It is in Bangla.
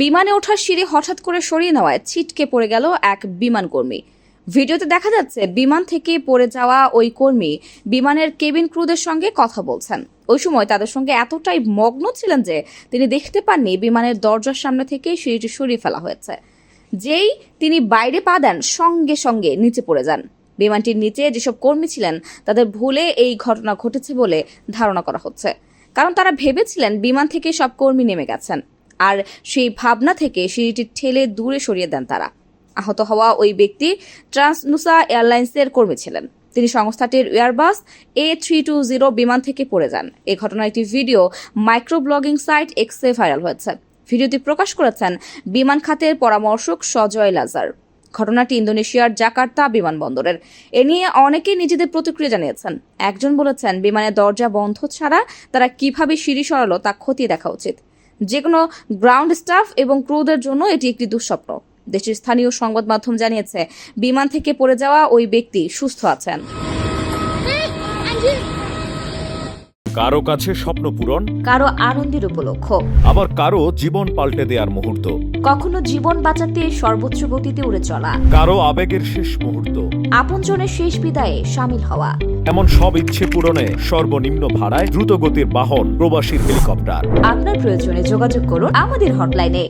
বিমানে ওঠার সিঁড়ি হঠাৎ করে সরিয়ে নেওয়ায় ছিটকে পড়ে গেল এক বিমান কর্মী। ভিডিওতে দেখা যাচ্ছে বিমান থেকে পড়ে যাওয়া ওই কর্মী বিমানের কেবিন ক্রুদের সঙ্গে কথা বলছেন। ওই সময় তাদের সঙ্গে এতটাই মগ্ন ছিলেন যে তিনি দেখতে পাননি বিমানের দরজার সামনে থেকে সিঁড়িটি সরিয়ে ফেলা হয়েছে। যেই তিনি বাইরে পা দেন সঙ্গে সঙ্গে নিচে পড়ে যান। বিমানটির নিচে যেসব কর্মী ছিলেন তাদের ভুলে এই ঘটনা ঘটেছে বলে ধারণা করা হচ্ছে, কারণ তারা ভেবেছিলেন বিমান থেকে সব কর্মী নেমে গেছেন, আর সেই ভাবনা থেকে সিঁড়িটি ঠেলে দূরে সরিয়ে দেন তারা। আহত হওয়া ওই ব্যক্তি ট্রান্সনুসা এয়ারলাইন্সের কর্মী ছিলেন। তিনি সংস্থাটির এয়ারবাস A320 বিমান থেকে পড়ে যান। এই ঘটনার একটি ভিডিও মাইক্রো ব্লগিং সাইট এক্সে ভাইরাল হয়েছে। ভিডিওটি প্রকাশ করেছেন বিমান খাতের পরামর্শক সজয় লাজার। ঘটনাটি ইন্দোনেশিয়ার জাকার্তা বিমানবন্দরের। এ নিয়ে অনেকেই নিজেদের প্রতিক্রিয়া জানিয়েছেন। একজন বলেছেন, বিমানের দরজা বন্ধ ছাড়া তারা কিভাবে সিঁড়ি সরালো তা খতিয়ে দেখা উচিত। যে কোনো গ্রাউন্ড স্টাফ এবং ক্রুদের জন্য এটি একটি দুঃস্বপ্ন। দেশের স্থানীয় সংবাদ মাধ্যম জানিয়েছে, বিমান থেকে পড়ে যাওয়া ওই ব্যক্তি সুস্থ আছেন। কারো কাছে স্বপ্ন পূরণ, কারো আনন্দের উপলক্ষ, আবার কারো জীবন পাল্টে দেওয়ার মুহূর্ত, কখনো জীবন বাঁচাতে সর্বোচ্চ গতিতে উড়ে চলা, কারো আবেগের শেষ মুহূর্ত, আপনজনের শেষ বিদায়ে শামিল হওয়া। এমন সব ইচ্ছে পূরণে সর্বনিম্ন ভাড়ায় দ্রুতগতির বাহন প্রবাসীর হেলিকপ্টার। আপনার প্রয়োজনে যোগাযোগ করুন আমাদের হটলাইনে।